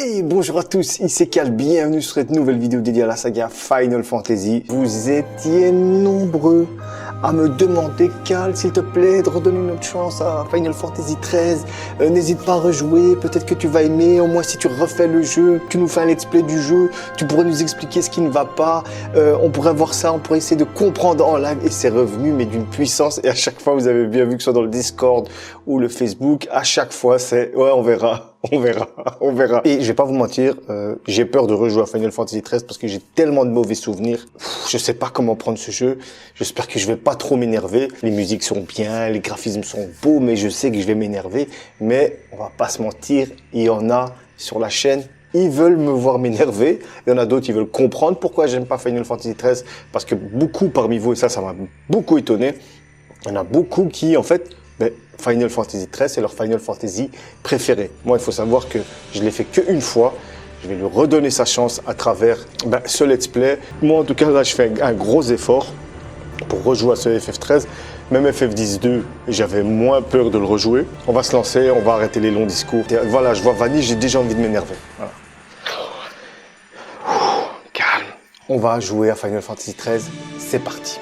Et bonjour à tous, ici Cal, bienvenue sur cette nouvelle vidéo dédiée à la saga Final Fantasy. Vous étiez nombreux à me demander, Cal, s'il te plaît, de redonner une autre chance à Final Fantasy XIII. N'hésite pas à rejouer, peut-être que tu vas aimer. Au moins, si tu refais le jeu, tu nous fais un let's play du jeu, tu pourrais nous expliquer ce qui ne va pas. On pourrait voir ça, on pourrait essayer de comprendre en live. Et c'est revenu, mais d'une puissance. Et à chaque fois, vous avez bien vu que ce soit dans le Discord ou le Facebook, à chaque fois, c'est ouais, on verra. On verra, on verra. Et je vais pas vous mentir, j'ai peur de rejouer à Final Fantasy XIII parce que j'ai tellement de mauvais souvenirs. Je sais pas comment prendre ce jeu. J'espère que je vais pas trop m'énerver. Les musiques sont bien, les graphismes sont beaux, mais je sais que je vais m'énerver. Mais on va pas se mentir, il y en a sur la chaîne. Ils veulent me voir m'énerver. Il y en a d'autres, ils veulent comprendre pourquoi j'aime pas Final Fantasy XIII. Parce que beaucoup parmi vous, et ça m'a beaucoup étonné, il y en a beaucoup qui, en fait, Final Fantasy XIII, c'est leur Final Fantasy préféré. Moi, il faut savoir que je l'ai fait qu'une fois. Je vais lui redonner sa chance à travers ce let's play. Moi, en tout cas, là, je fais un gros effort pour rejouer à ce FF13. Même FF10-2, j'avais moins peur de le rejouer. On va se lancer, on va arrêter les longs discours. Et voilà, je vois Vanille, j'ai déjà envie de m'énerver. Voilà. Calme. On va jouer à Final Fantasy XIII. C'est parti.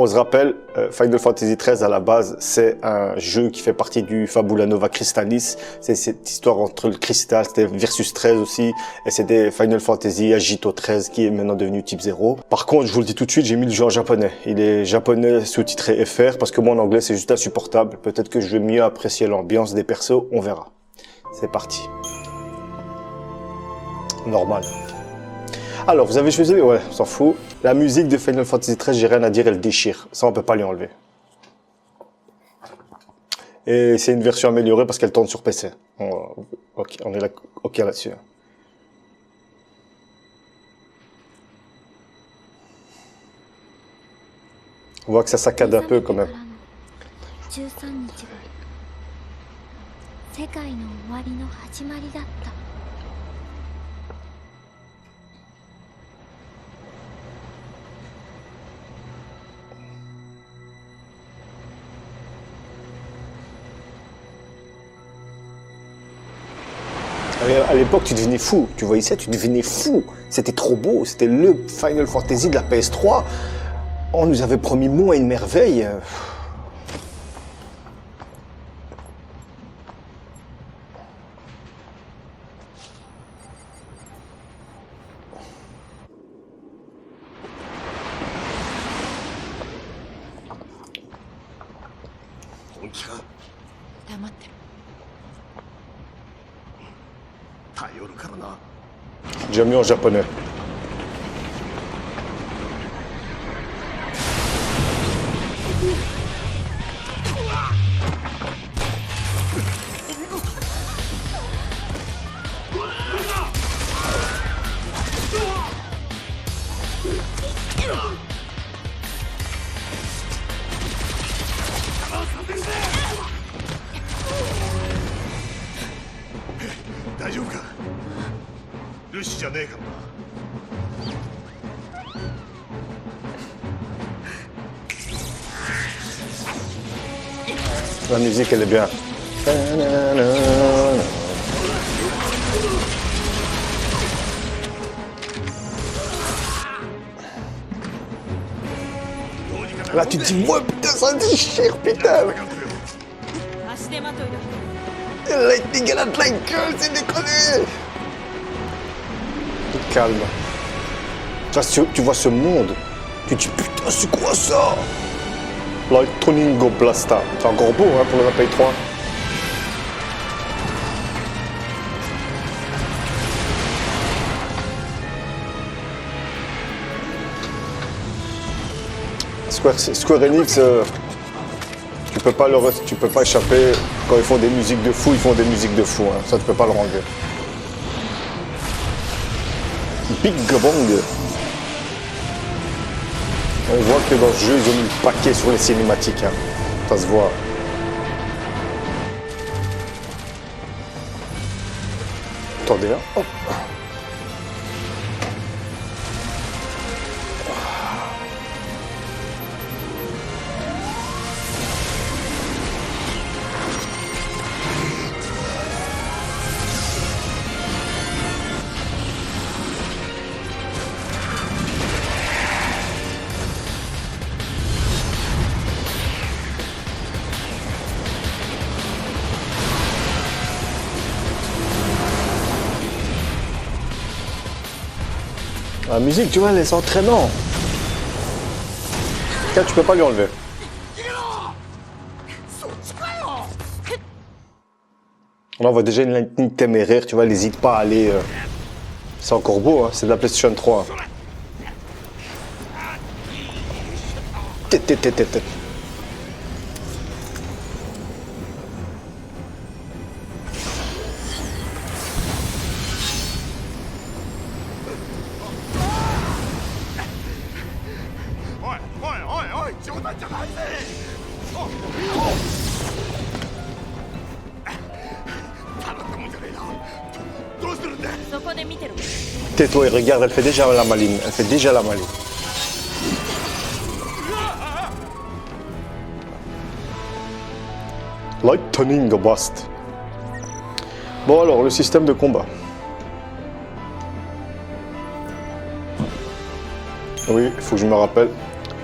On se rappelle, Final Fantasy XIII à la base, c'est un jeu qui fait partie du Fabula Nova Crystallis. C'est cette histoire entre le cristal, c'était Versus 13 aussi, et c'était Final Fantasy Agito 13 qui est maintenant devenu Type 0. Par contre, je vous le dis tout de suite, j'ai mis le jeu en japonais. Il est japonais sous-titré FR parce que moi en anglais c'est juste insupportable. Peut-être que je vais mieux apprécier l'ambiance des persos, on verra. C'est parti. Normal. Alors, vous avez choisi, ouais, on s'en fout. La musique de Final Fantasy XIII, j'ai rien à dire, elle déchire. Ça, on peut pas lui enlever. Et c'est une version améliorée parce qu'elle tourne sur PC. Ok, on est là, ok là-dessus. On voit que ça saccade un peu quand même. À l'époque, tu devenais fou. Tu voyais ça, tu devenais fou. C'était trop beau. C'était le Final Fantasy de la PS3. On nous avait promis moins une merveille. J'ai mis en japonais. La musique, elle est bien. Là, tu te dis, ouais, putain, ça déchire, putain. Lightning, elle a de la gueule, c'est déconné. Calme. Tu vois ce monde, tu te dis, putain, c'est quoi ça? Lightning Go Blasta. C'est encore beau hein, pour la Play 3. Square Enix, tu peux pas échapper. Quand ils font des musiques de fou, ils font des musiques de fou. Hein. Ça, tu peux pas le enlever. Big Bang. On voit que dans ce jeu, ils ont mis le paquet sur les cinématiques. Hein. Ça se voit. Attendez, hein. Hop. La musique, tu vois, elle est entraînante. Tiens, tu peux pas lui enlever. Là, on voit déjà une lightning téméraire, tu vois, elle n'hésite pas à aller... C'est encore beau, hein, c'est de la PlayStation 3. Tête. Tais-toi et regarde, elle fait déjà la maline. Elle fait déjà la maline. Lightning Blast. Bon alors, le système de combat. Oui, il faut que je me rappelle.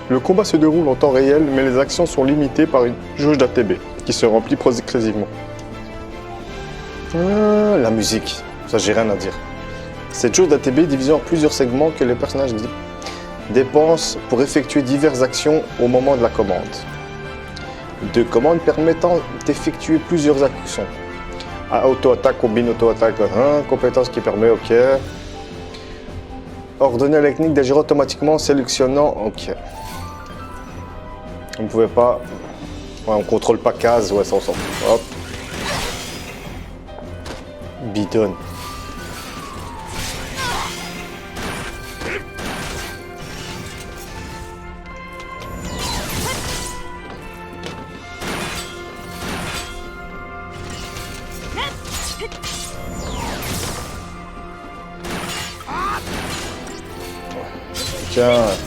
Le combat se déroule en temps réel, mais les actions sont limitées par une jauge d'ATB, qui se remplit progressivement. Ah, la musique, ça j'ai rien à dire. Cette jauge d'ATB est divisée en plusieurs segments que les personnages dépensent pour effectuer diverses actions au moment de la commande. Deux commandes permettant d'effectuer plusieurs actions. Auto-attaque, combine auto-attaque, compétence qui permet, ok. Ordonner à la technique d'agir automatiquement en sélectionnant, ok. On ne pouvait pas... Ouais, on contrôle pas case, ouais, ça on s'en fout. Hop. Bidonne.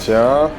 Tiens.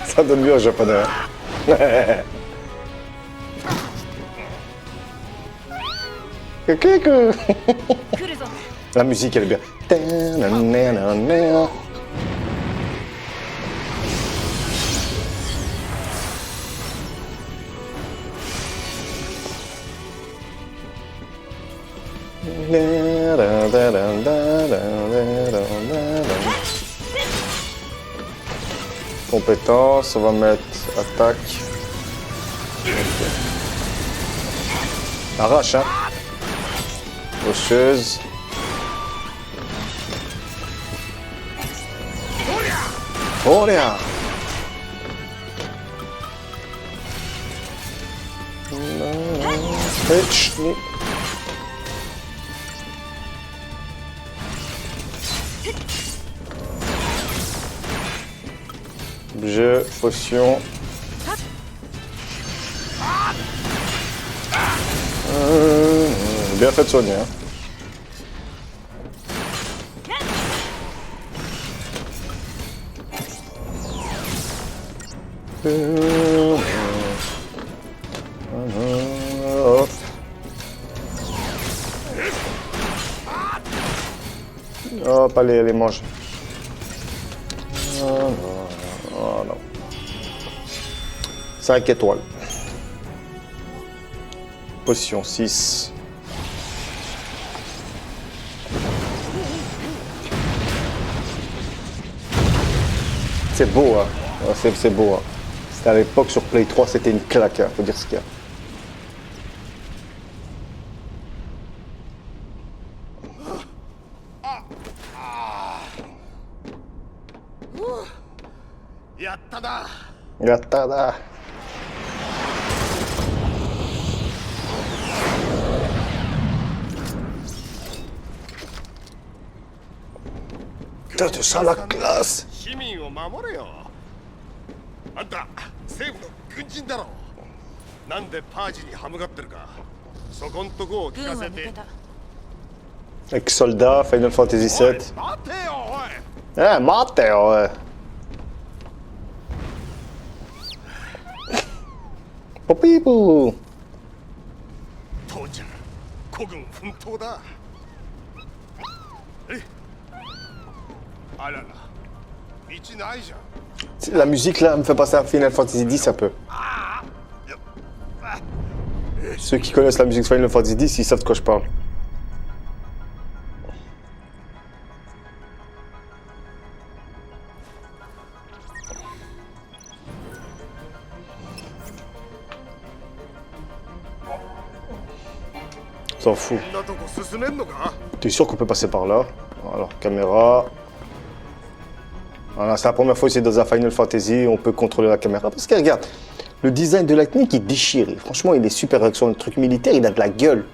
Ça donne mieux en japonais. La musique elle est bien. Compétence, on va mettre attaque. Okay. Arrache, hein. Rocheuse. Oh là. Objet, potion. Bien fait de soigner. Hein. Hop, allez, allez, mange. Oh non. 5 étoiles. Potion 6. C'est beau, hein. C'est beau, hein. C'était à l'époque sur Play 3, c'était une claque, hein. Faut dire ce qu'il y a. Yattada. Putain, ça la classe. 軍人だろ。なんでパージに歯向かってるか。そこんとこを聞かせて。Ex-soldat, Final Fantasy VII. 待てよおい。待ってよおい。ポピープー。父ちゃん、孤軍奮闘だ。え、あらら、道ないじゃん。La musique là me fait penser à Final Fantasy X un peu. Ceux qui connaissent la musique de Final Fantasy X, ils savent de quoi je parle. S'en fout. T'es sûr qu'on peut passer par là? Alors, caméra. Voilà, c'est la première fois que c'est dans un Final Fantasy, on peut contrôler la caméra. Parce que regarde, le design de Lightning, il déchire. Et franchement, il est super avec son truc militaire, il a de la gueule.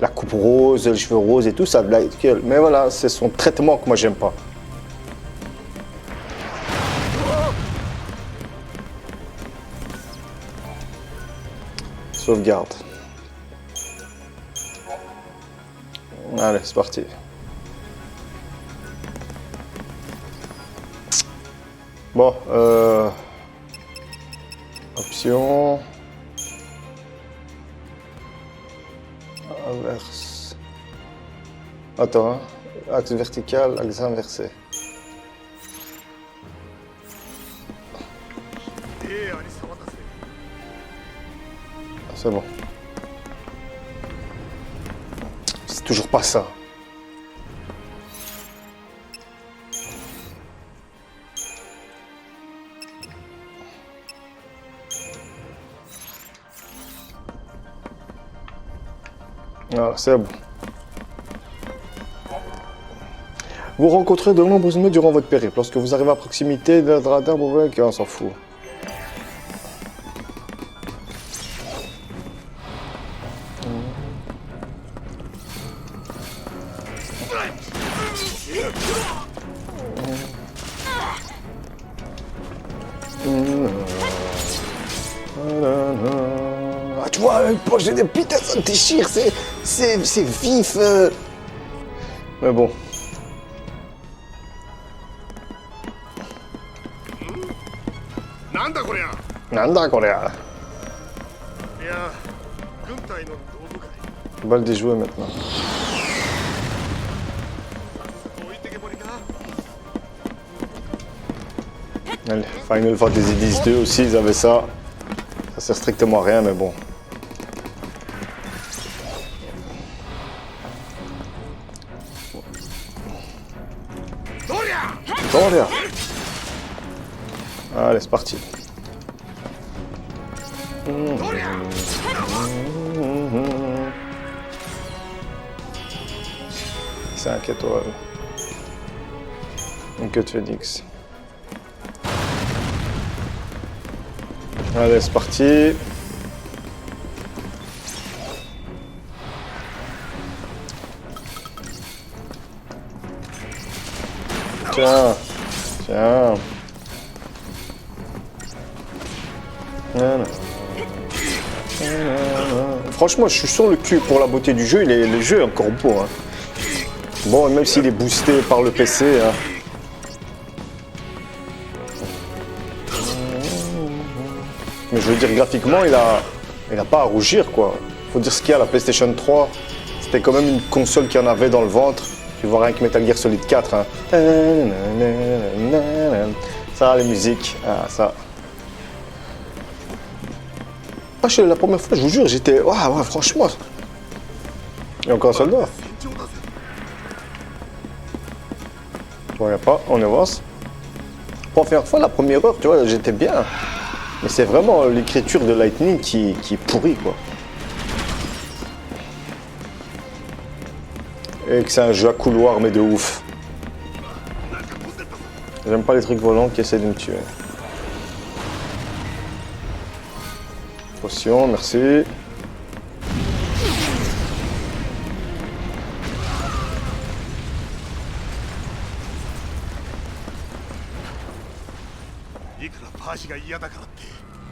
La coupe rose, les cheveux roses et tout, ça a de la gueule. Mais voilà, c'est son traitement que moi, j'aime pas. Sauvegarde. Allez, c'est parti. Bon, option. Inverse. Attends, hein. Axe vertical, axe inversé. C'est bon. C'est toujours pas ça. Voilà, c'est bon. Vous rencontrez de nombreux ennemis durant votre périple. Lorsque vous arrivez à proximité d'un radar, vous voyez qu'on s'en fout. Ah, tu vois, j'ai des putains, ça déchire, c'est vif. Mais bon. Nanda, Korea. Balle des jouets maintenant. Allez, Final Fantasy X-2 aussi, ils avaient ça. Ça sert strictement à rien, mais bon. Doria. Allez, c'est parti. 5 étoiles. Une queue de phénix. Allez, c'est parti. Tiens. Tiens. Franchement, je suis sur le cul pour la beauté du jeu. Le jeu est encore beau. Hein. Bon, même s'il est boosté par le PC. Hein. Mais je veux dire, graphiquement, il a pas à rougir, quoi. Faut dire ce qu'il y a, la PlayStation 3, c'était quand même une console qui en avait dans le ventre. Tu vois rien que Metal Gear Solid 4. Hein. Ça, les musiques, ah, ça. Ah, la première fois, je vous jure, j'étais... Ouais, franchement. Il y a encore un soldat. Bon, y a pas, on avance. Première fois, la première heure, tu vois, j'étais bien. Mais c'est vraiment l'écriture de Lightning qui est pourrie, quoi. Et que c'est un jeu à couloir, mais de ouf. J'aime pas les trucs volants qui essaient de me tuer. Potion, merci.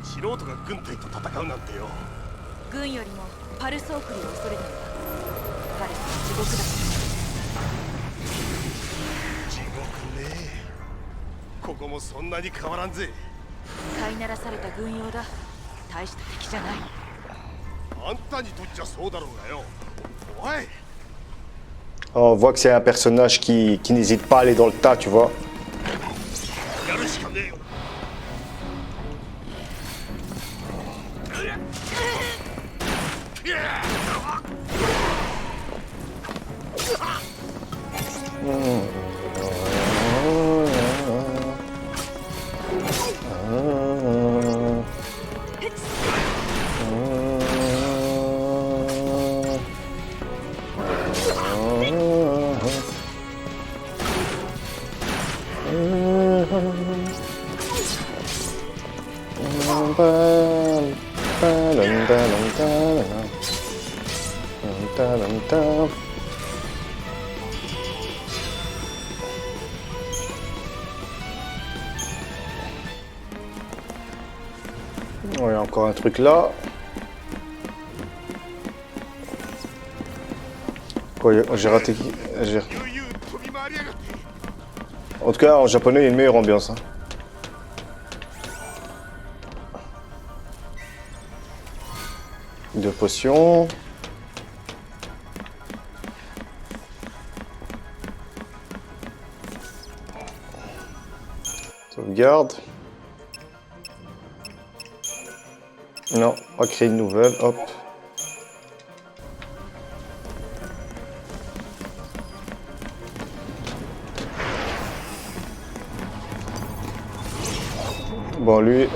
素人が軍隊と戦うなんてよ。軍よりもパルス送りを恐れたのだ。パルスは地獄だ。地獄ね。ここもそんなに変わらんぜ。飼いならされた軍用だ。大した敵じゃない。あんたにとっちゃそうだろうがよ。おい。On voit que c'est un personnage qui n'hésite pas à aller dans le tas, tu vois. やるしかねえよ。Ouais, encore un truc là. Quoi, j'ai raté qui? 悠々飛び回りやがって。 En tout cas, en japonais, il y a une meilleure ambiance. Hein. Deux potions. Sauvegarde. Non, on va créer une nouvelle. Hop. Bon, lui...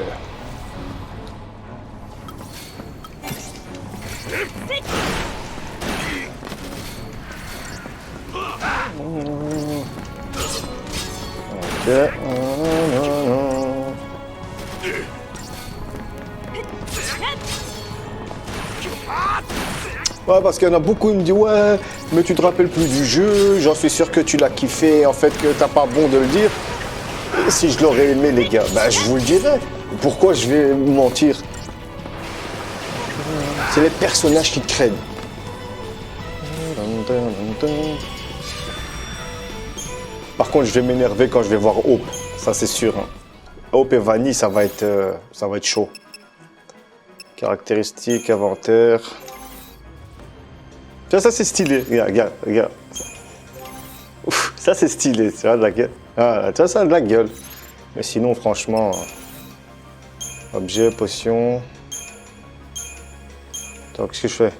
Ok. Ouais, parce qu'il y en a beaucoup qui me disent ouais, mais tu te rappelles plus du jeu, j'en suis sûr que tu l'as kiffé, en fait que t'as pas bon de le dire. Si je l'aurais aimé les gars, bah je vous le dirais. Pourquoi je vais mentir? C'est les personnages qui te craignent. Par contre, je vais m'énerver quand je vais voir Hope, ça c'est sûr. Hein. Hope et Vanille, ça va être chaud. Caractéristiques, inventaire. Tu vois, ça c'est stylé. Regarde, regarde, regarde. Ouf, ça c'est stylé, tu vois, de la gueule. Ah, tu vois, ça a de la gueule. Mais sinon, franchement, objet, potion. Attends, qu'est-ce que je fais?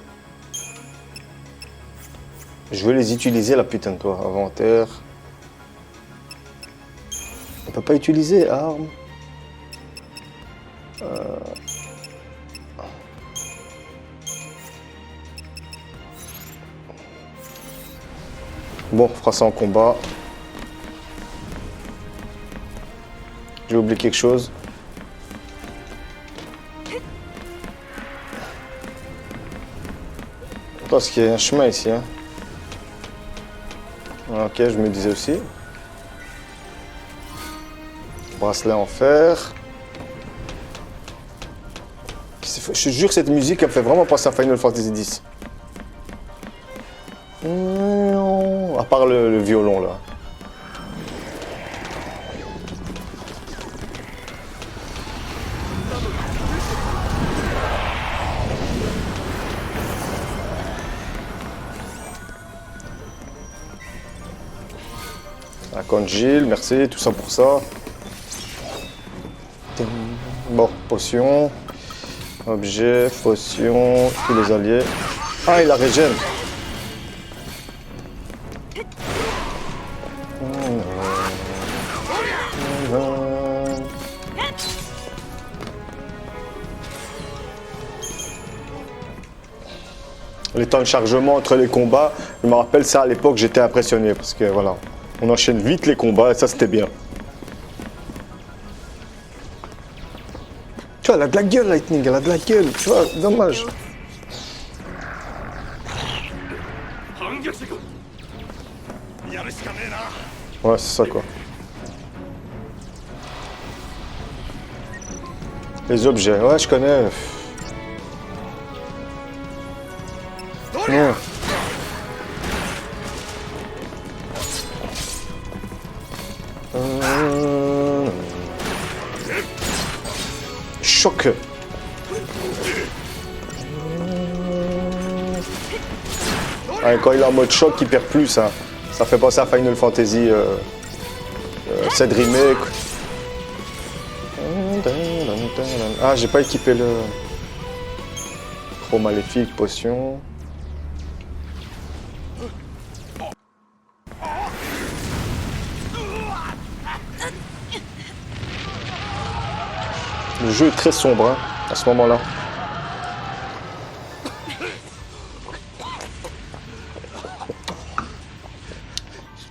Je veux les utiliser, la putain de toi. Inventaire. On peut pas utiliser arme. Bon, on fera ça en combat. J'ai oublié quelque chose. Parce qu'il y a un chemin ici. Hein. Ok, je me disais aussi. Bracelet en fer. Je te jure, cette musique, elle me fait vraiment penser à Final Fantasy X. À part le violon, là. Un Congeal, merci, tout ça pour ça. Bon, potion. Objet, potion, tous les alliés. Ah, il a régène. Les temps de chargement entre les combats, je me rappelle ça à l'époque, j'étais impressionné parce que voilà, on enchaîne vite les combats et ça c'était bien. Tu vois, elle a de la gueule, Lightning, elle a de la gueule, tu vois, dommage. Ouais, c'est ça quoi. Les objets, ouais, je connais. Non. Choc. Ouais, quand il est en mode choc, il perd plus. Hein. Ça fait penser à Final Fantasy 7 Remake. Ah, j'ai pas équipé le trop maléfique, potion. Le jeu est très sombre hein, à ce moment-là.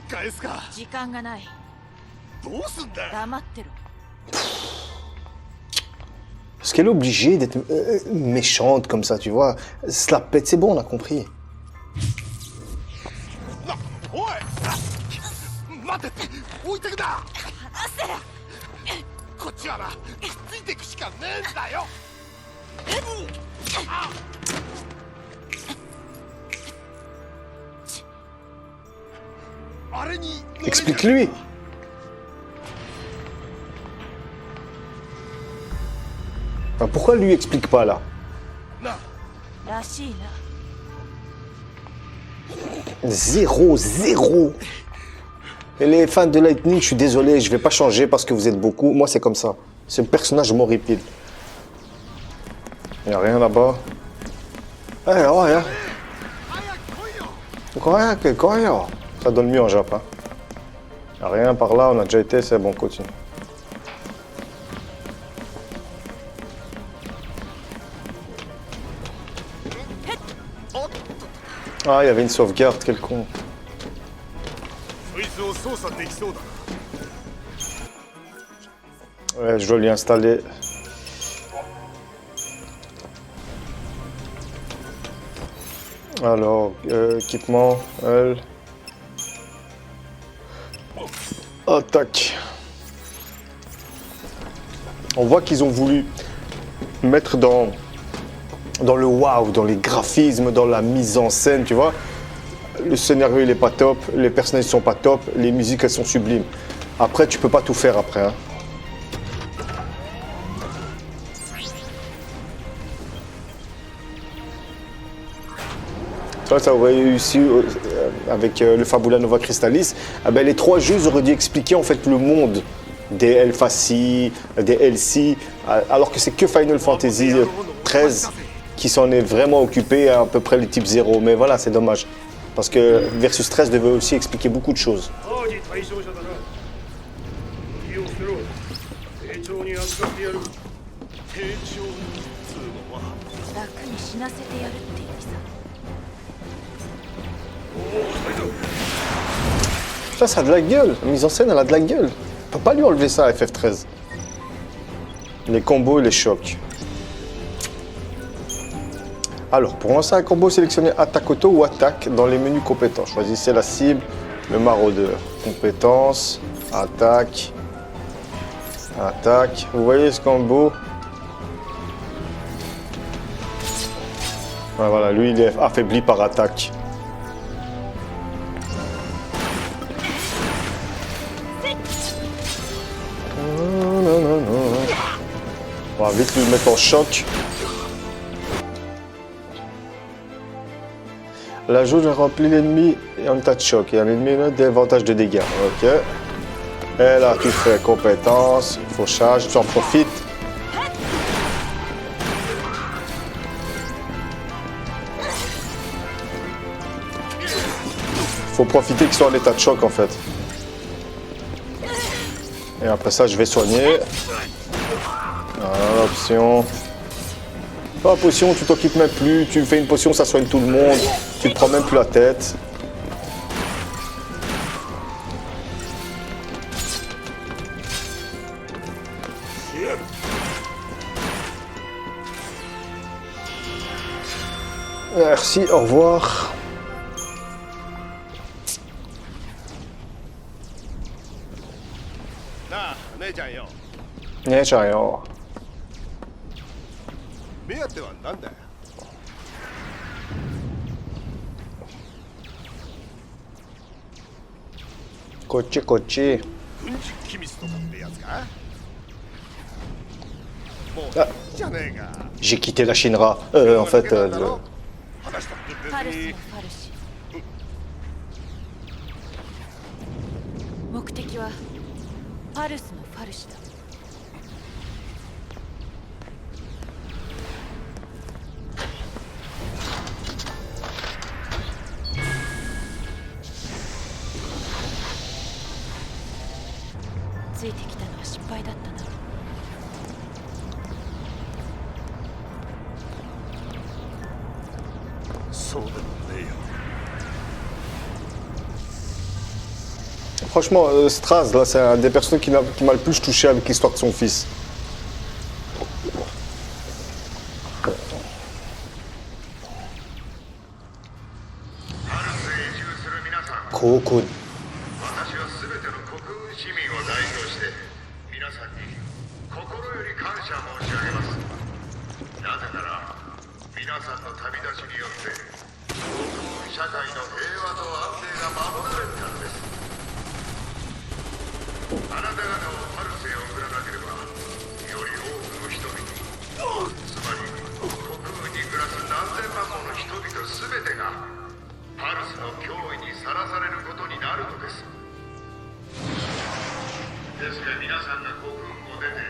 返すか。時間がない。どうすんだよ。黙ってろ。 Parce qu'elle est obligée d'être méchante comme ça, tu vois. Se la pète, c'est bon, on a compris. な、おい。待てって、置いてくな。こっちはな、ついてくしかねえんだよ。あれに。Explique-lui. Enfin, pourquoi lui explique pas là? な。らしいな。 Zéro, zéro. Et les fans de Lightning, je suis désolé, je vais pas changer parce que vous êtes beaucoup. Moi, c'est comme ça. Ce personnage m'horripile. Il n'y a rien là-bas. Eh, ouais, hein. Ça donne mieux en Japon. Hein. Il n'y a rien par là, on a déjà été, c'est bon, continue. Ah, il y avait une sauvegarde, quel con. そいつを操作できそうだ。 Ouais, je dois lui installer. Alors, équipement, elle. Attaque. On voit qu'ils ont voulu mettre dans le wow, dans les graphismes, dans la mise en scène, tu vois. Le scénario, il est pas top, les personnages sont pas top, les musiques, elles sont sublimes. Après, tu peux pas tout faire après. Hein. Ça aurait réussi avec le Fabula Nova Crystallis. Ah ben, les trois jeux auraient dû expliquer en fait le monde des Elfasi, des Elsie, alors que c'est que Final Fantasy 13 qui s'en est vraiment occupé à peu près les types 0. Mais voilà, c'est dommage. Parce que Versus 13 devait aussi expliquer beaucoup de choses. 楽に死なせてやるって意味さ。 Ça a de la gueule. La mise en scène, elle a de la gueule. On peut pas lui enlever ça à FF13. Les combos et les chocs. Alors, pour lancer un combo, sélectionnez attaque auto ou attaque dans les menus compétences. Choisissez la cible, le maraudeur. Compétences, attaque, attaque. Vous voyez ce combo? Ouais, voilà, lui, il est affaibli par attaque. On va vite lui mettre en choc. La jauge remplit l'ennemi et en état de choc. Et un ennemi a des avantages de dégâts. Ok. Et là, tu fais compétence, fauchage, tu en profites. Faut profiter qu'ils soient en état de choc en fait. Et après ça, je vais soigner. Voilà, option. Pas potion, tu t'occupes même plus. Tu fais une potion, ça soigne tout le monde. Tu te prends même plus la tête. Merci, au revoir. Na, 姉ちゃんよ。姉ちゃんよ。目当ては何だよ。こっちこっち。軍事機密とかってやつか。もうあいいじゃねえか。J'ai quitté la Shinra. En fait, 話したって別パルスのに。ファルシ目的はパルスのファルシだ。ついてきたのは失敗だったな。そうでもねえよ。 franchement, Straz, là, c'est un des personnes qui m'a le plus touché avec l'histoire de son fils. コウ君。私は全ての国運市民を代表して皆さんに心より感謝申し上げます。なぜなら皆さんの旅立ちによって国運社会の平和と安定が守られるからです。あなた方をパルスへ送らなければより多くの人々、つまり国運に暮らす何千万もの人々全てがパルスの脅威にさらされることになるのです。ですが皆さんが国運を出て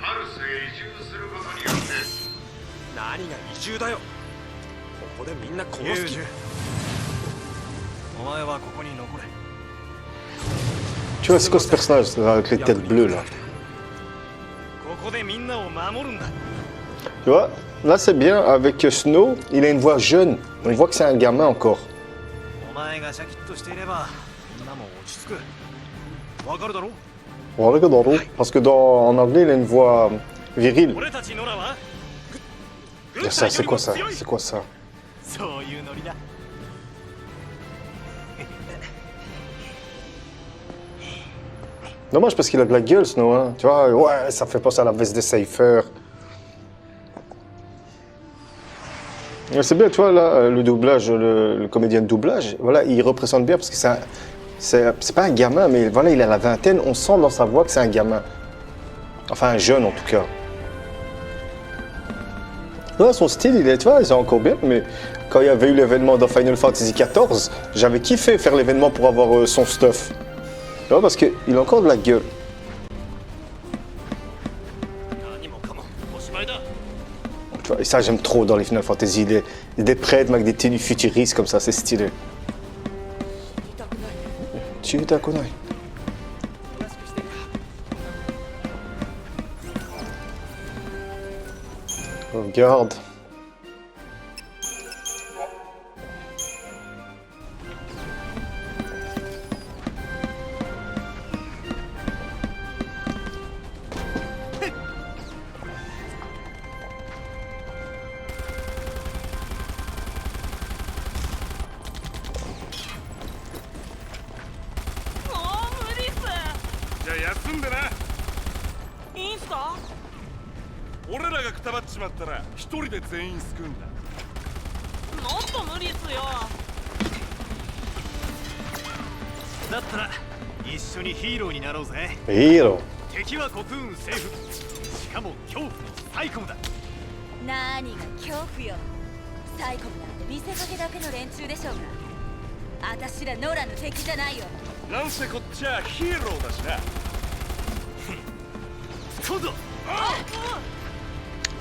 パルスへ移住することによって何が移住だよ。ここでみんな殺す気。お前はここに残れ。 Tu vois, c'est quoi ce personnage là, avec les têtes bleues là? ここでみんなを守るんだ。 Tu vois, là c'est bien, avec Snow, il a une voix jeune. On voit que c'est un gamin encore. お前がシャキッとしていればみんなも落ち着く。わかるだろ? Parce que en anglais, il a une voix virile. 俺たちノラは Ça, c'est quoi ça? C'est quoi ça? そういうノリだ。 Dommage parce qu'il a de la gueule, Snow, hein. Tu vois, ouais, ça fait penser à la veste des Cypher. Mais c'est bien, tu vois, là, le doublage, le comédien de doublage, voilà, il représente bien parce que c'est pas un gamin, mais voilà, il a la vingtaine, on sent dans sa voix que c'est un gamin. Enfin, un jeune en tout cas. Ouais, son style, il est, tu vois, il est encore bien, mais quand il y avait eu l'événement dans Final Fantasy XIV, j'avais kiffé faire l'événement pour avoir son stuff. Tu vois, parce qu'il a encore de la gueule. 何もかもおしまいだ。 Tu vois, et ça, j'aime trop dans les Final Fantasy, des prêtres avec des tenues futuristes comme ça, c'est stylé. 痛くない。 Tu es d'accord? 詳しくしてる。 Regarde.だったら一緒にヒーローになろうぜ。 Hero. 敵は国運政府。しかも恐怖のサイコムだ。何が恐怖よ。サイコムなんて見せかけだけの連中でしょうが。あたしらノラの敵じゃないよ。なんせこっちはヒーローだしな。今度。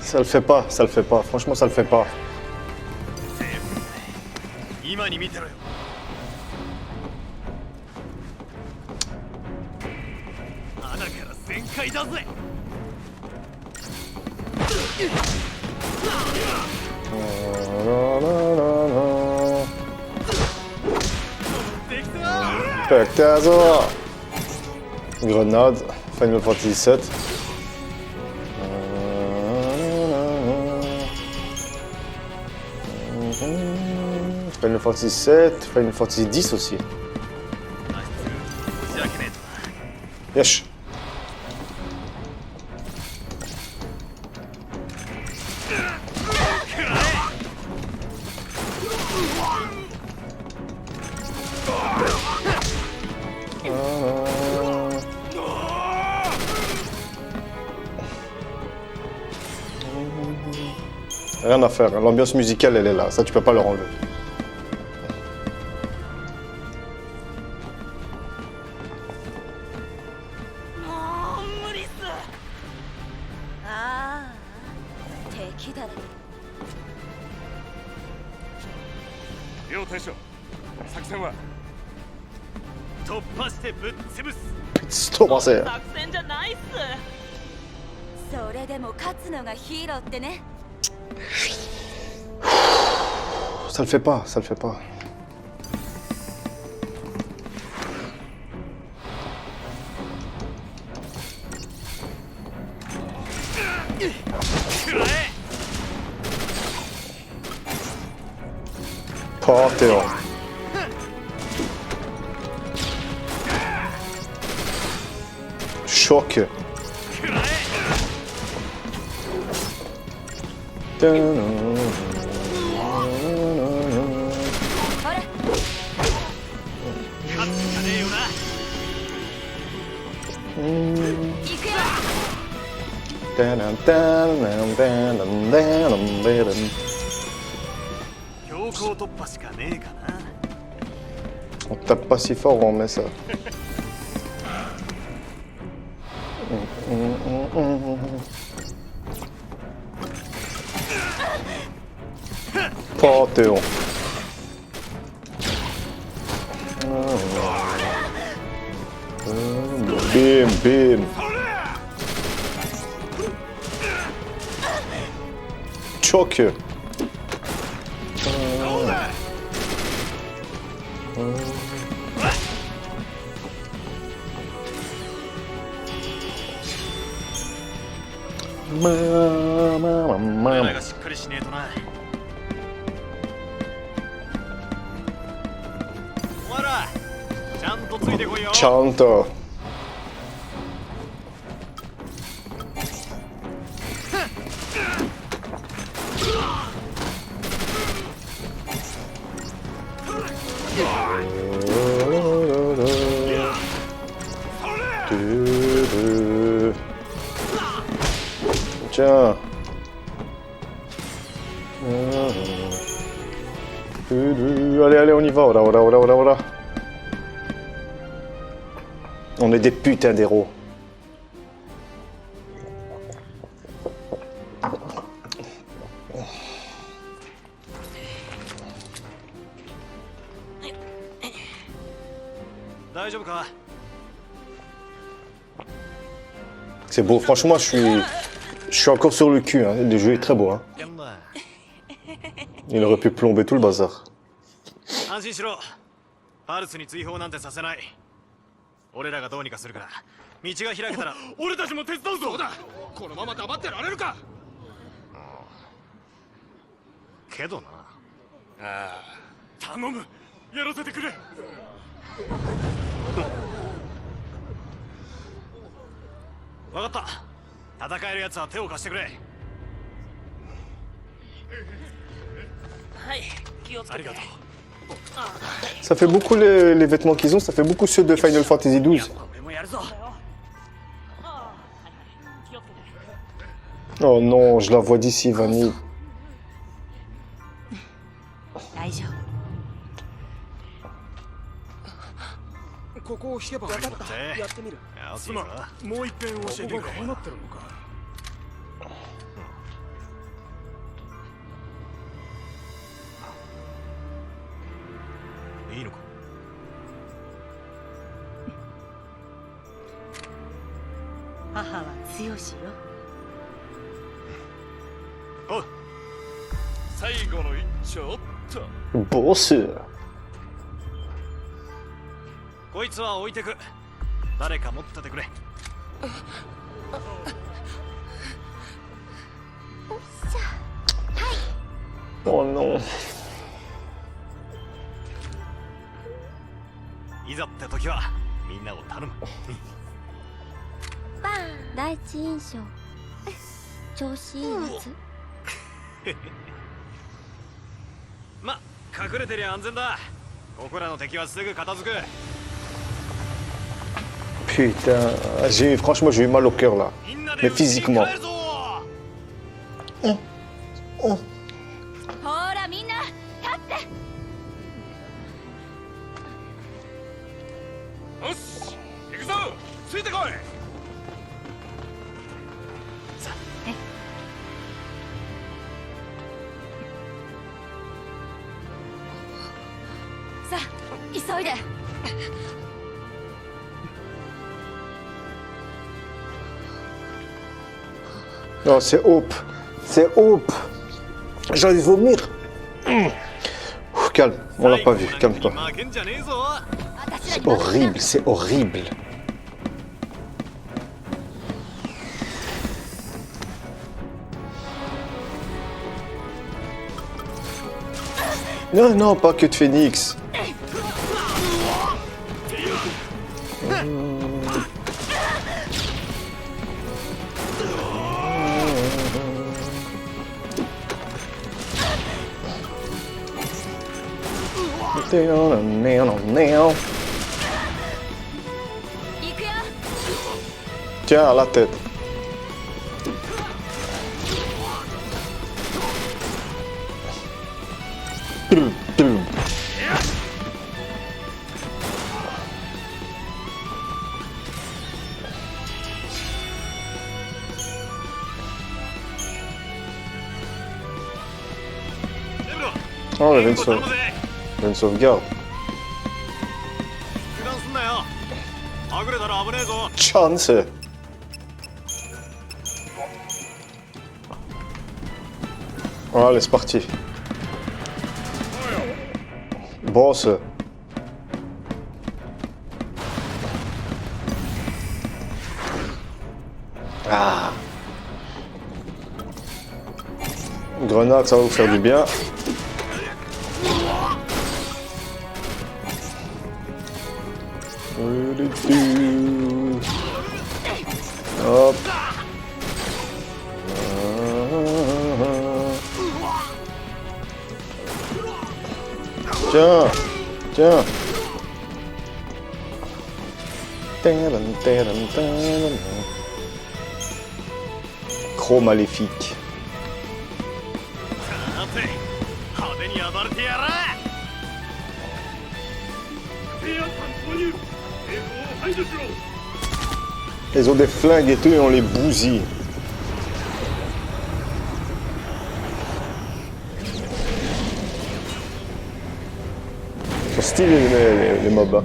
Ça le fait pas, ça le fait pas. Franchement, ça le fait pas. 今に見てろよ。穴から全開だぜ。 できた。 Spectator. Grenade. Final Fantasy 7. Final Fantasy 7, Final Fantasy 10 aussi. Yesh. Rien à faire. L'ambiance musicale, elle est là. Ça, tu peux pas leur enlever. Ah, 敵だらけ。両大将作戦は突破してぶっ潰す。 Stop, c'est... 作戦じゃないっす。それでも勝つのがヒーローってね。 Ça le fait pas, ça le fait pas. Panthéon. Choc. On tape pas si fort, on met ça. Panthéon. Bim, bim. Choc. Chanto. Tiens. Allez, allez, on y va. Voilà. On est des putains d'héros. C'est beau, franchement, je suis encore sur le cul. Hein. Le jeu est très beau. Hein. Il aurait pu plomber tout le bazar. 安心しろ。ハルスに追放なんてさせない。俺らがどうにかするから。道が開けたら俺たちも手伝うぞ。そうだ。このまま黙ってられるか。けどな。ああ。頼む。やらせてくれ。わかった。戦えるやつは手を貸してくれ。はい、気をつけて。ありがとう。 Ça fait beaucoup les vêtements qu'ils ont, ça fait beaucoup ceux de Final Fantasy XII. Oh non, je la vois d'ici, Vanille. 大丈夫。ここを引けば分かった。やってみる。すまん。もう一遍教えてくれ。こうなってるのか。いいのか。母は強しよ。おう。最後の一丁っと。ボス。こいつは置いてく。誰か持っててくれ。Oh non. いざって時はみんなを頼む。第一印象。調子いいやつ。ま、隠れてりゃ安全だ。ここらの敵はすぐ片付く。 Putain, franchement, j'ai eu mal au cœur là. Mais physiquement. いてこい。さあ急いで。 Non, c'est Hope. C'est Hope. J'ai envie de vomir. Ouh, calme, on l'a pas vu, calme-toi. 負けんじゃねえぞ。 C'est horrible, c'est horrible. Non, non, pas que de Phoenix. Tiens, à la tête. Oh, il y avait une sauvegarde. 油断すんなよ。はぐれたら危ねえぞ。 Chance. Allez, c'est parti. Boss. Ah. Grenade, ça va vous faire du bien. Hop. Tiens, tiens. Gros maléfique. さて、派手に暴れてやら。 Ils ont des flingues et tout et on les bousille. Ils sont stylés les mobs.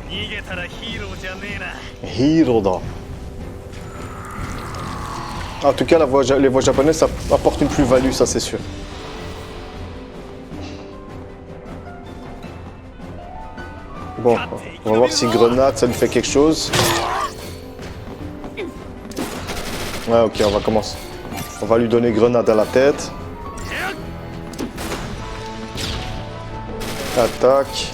逃げたらヒーローじゃねえな。 Hiroda. En tout cas, les voix japonaises, ça apporte une plus-value, ça c'est sûr. Bon, on va voir si grenade, ça lui fait quelque chose. Ouais, ok, on va commencer. On va lui donner grenade à la tête. Attaque.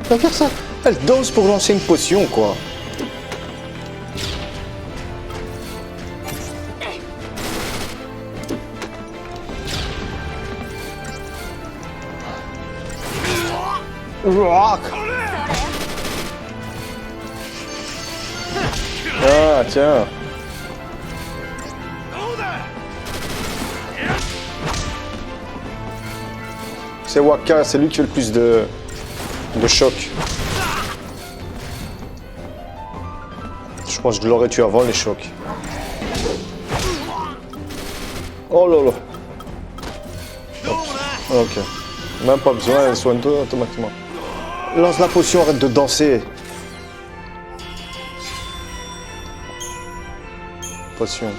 Regarde ça, elle danse pour lancer une potion, quoi. Rock. Ah, tiens. C'est Waka, c'est lui qui fait le plus de choc. Je pense que je l'aurais tué avant les chocs. Oh là là. Ok. Même pas besoin, elle soigne-toi automatiquement. Lance la potion, arrête de danser. Potion.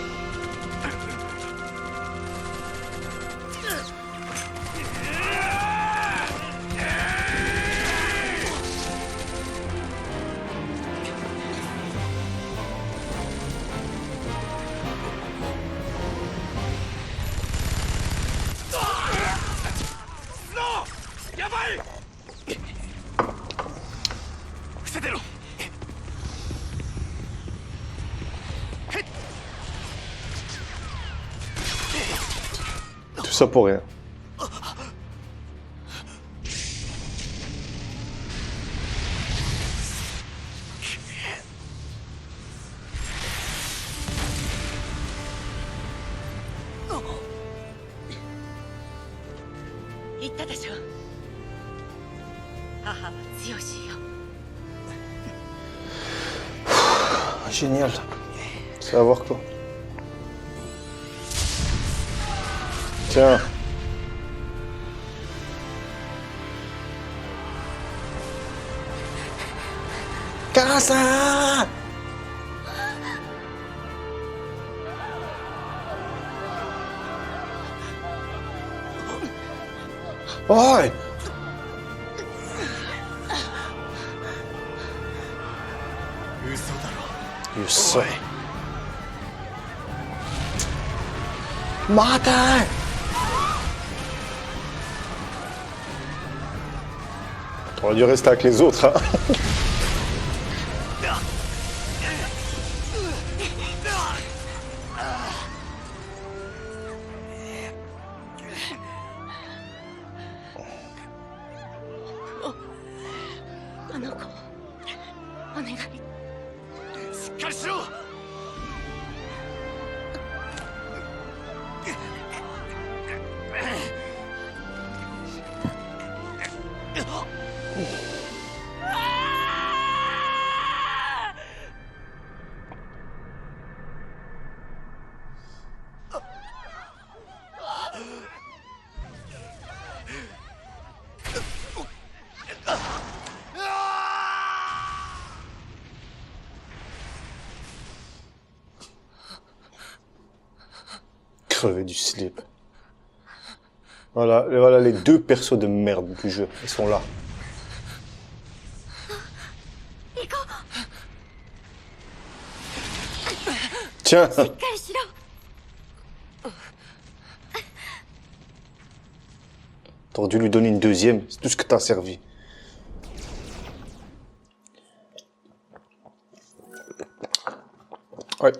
Tout ça pour rien. 母は強しよ。 Génial. Ça va voir quoi. Tiens. Casa! Oi! 嘘だろ。 Je sais. Martin! T'aurais dû rester avec les autres, hein.お願い。しっかりしろ。Crevé du slip. Voilà, voilà les deux persos de merde du jeu. Ils sont là. Tiens! しっかりしろ。 T'aurais dû lui donner une deuxième, c'est tout ce que t'as servi. Ouais.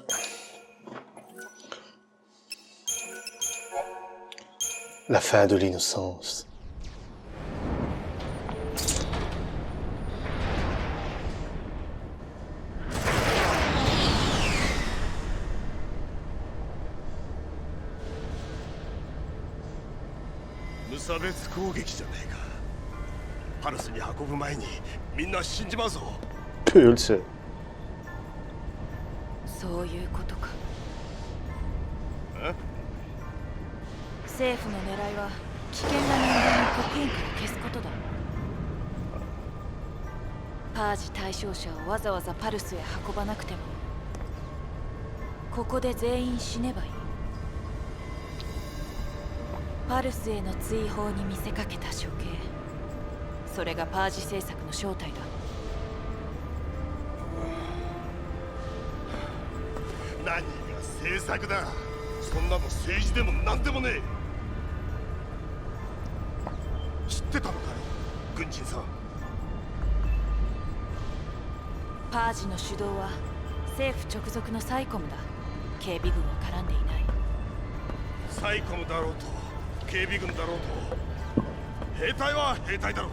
La fin de l'innocence. «無差別攻撃じゃねえか。パルスに運ぶ前にみんな死んじまうぞ。 Peu le sait. そういうことか。え？政府の狙いは危険な人間を刻印から消すことだ。パージ対象者をわざわざパルスへ運ばなくても、ここで全員死ねばいい。パルスへの追放に見せかけた処刑、それがパージ政策の正体だ。何が政策だ。そんなの政治でも何でもねえ。知ってたのかよ、軍人さん。パージの主導は政府直属のサイコムだ。警備軍は絡んでいない。サイコムだろうと警備軍だろうと兵隊は兵隊だろう。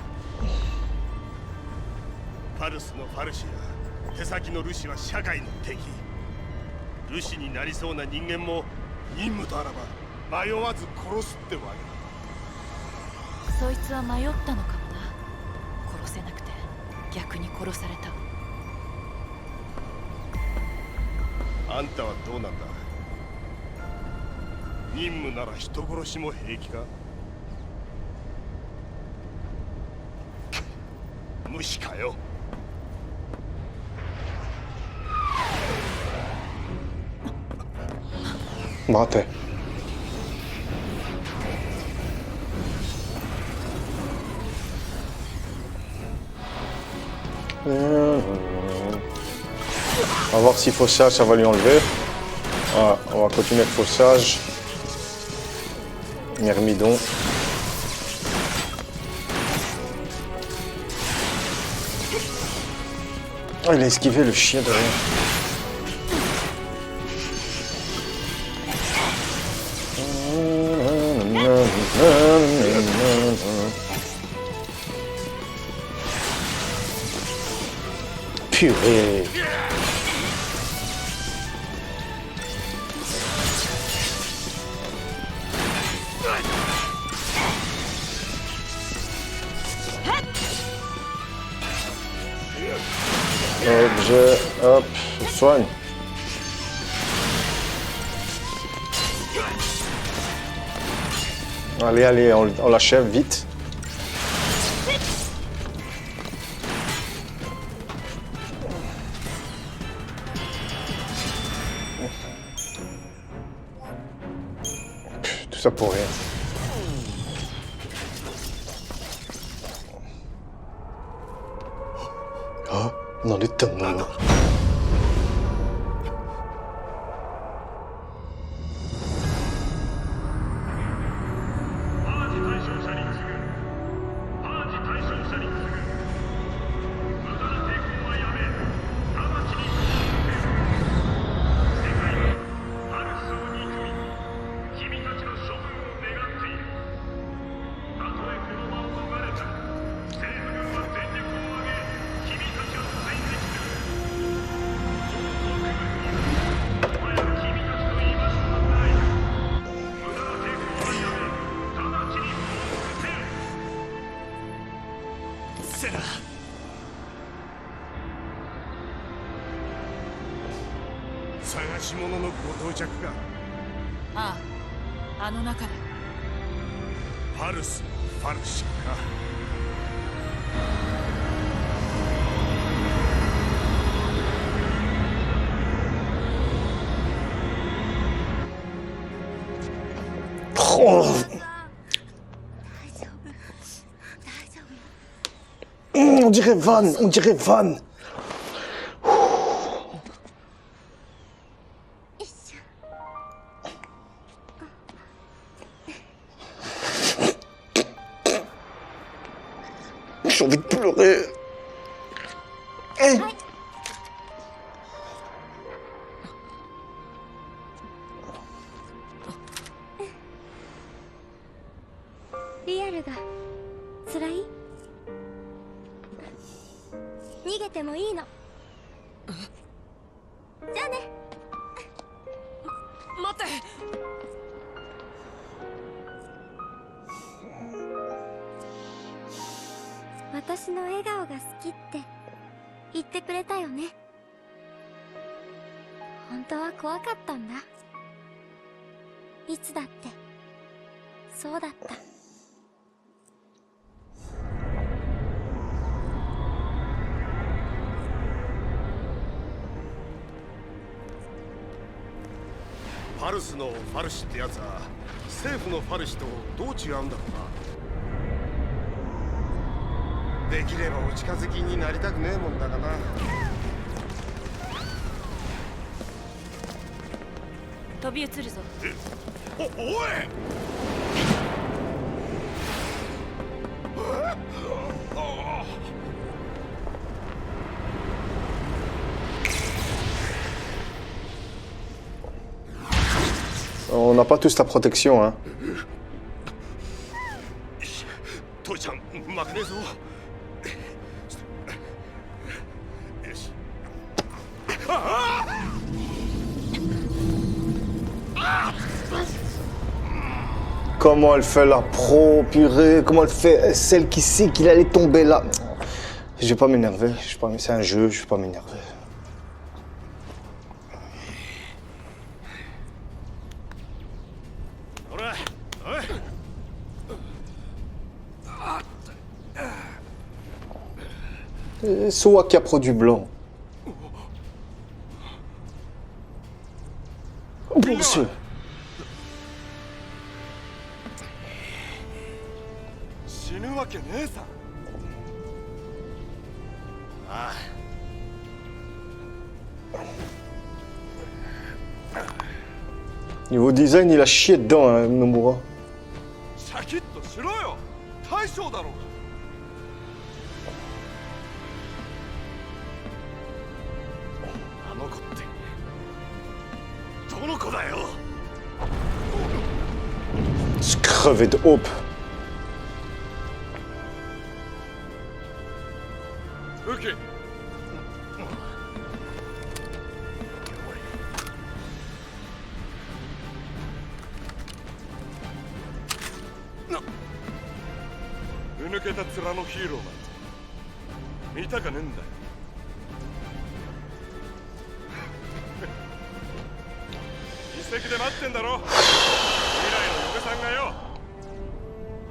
パルスのファルシや手先のルシは社会の敵。ルシになりそうな人間も任務とあらば迷わず殺すってわけだ。そいつは迷ったのかもな。殺せなくて逆に殺された。あんたはどうなんだ。任務なら人殺しも平気か。無視かよ。待て。On va voir si fauchage ça va lui enlever. Voilà, on va continuer le fauchage. Myrmidon. Oh, il a esquivé le chien derrière. Purée. Objet, hop, soigne. Allez, allez, on l'achève vite. Tout ça pour rien. Oh, on en est tellement loin.ああ、あの中だ。ファルスのファルシか。Oh. On dirait Van, on dirait Van. J'ai envie de pleurer.ファルスのファルシってやつは政府のファルシとどう違うんだろうな。できればお近づきになりたくねえもんだがな。飛び移るぞ。おいOn n'a pas tous ta protection, hein. 父ちゃん負けねえぞ。よし。Comment elle fait la pro, purée. Comment elle fait celle qui sait qu'il allait tomber là. Je vais pas m'énerver. C'est un jeu, je vais pas m'énerver. Soa qui a produit blanc. Oh, monsieur. Niveau design, il a chié dedans, hein, Nomura. Se crever de hope. Ok. No. 抜けた面のヒーローなんて見たかねえんだよ。席で待ってんだろ。未来の嫁さんがよ。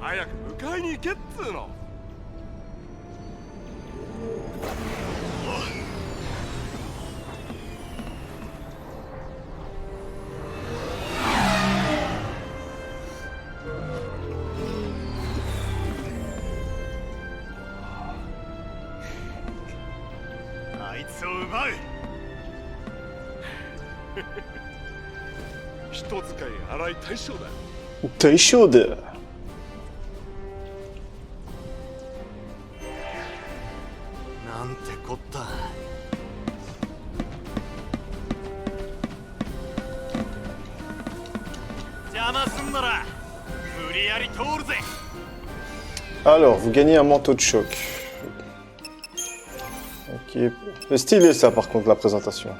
早く迎えに行けっつうの。あいつを奪う。人使い荒い大将だ。T'es chaude. なんてこった。邪魔すんなら無理やり通るぜ。 Alors, vous gagnez un manteau de choc. Ok. C'est stylé ça par contre, la présentation.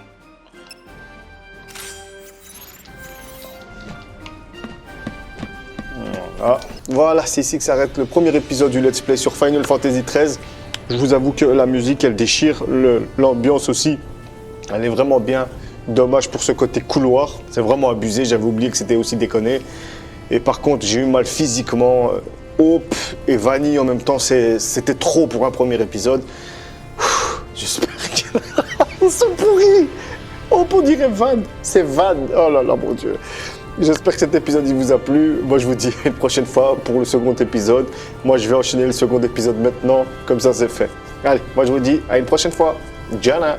Voilà, c'est ici que s'arrête le premier épisode du Let's Play sur Final Fantasy XIII. Je vous avoue que la musique, elle déchire, l'ambiance aussi, elle est vraiment bien. Dommage pour ce côté couloir, c'est vraiment abusé, j'avais oublié que c'était aussi déconné. Et par contre, j'ai eu mal physiquement. Hope et Vanille en même temps, c'était trop pour un premier épisode. J'espère qu'ils sont pourris. Hope, on dirait Van, c'est Van. Oh là là, mon Dieu. J'espère que cet épisode il vous a plu. Moi je vous dis une prochaine fois pour le second épisode. Moi je vais enchaîner le second épisode maintenant, comme ça c'est fait. Allez, moi je vous dis à une prochaine fois. Jana.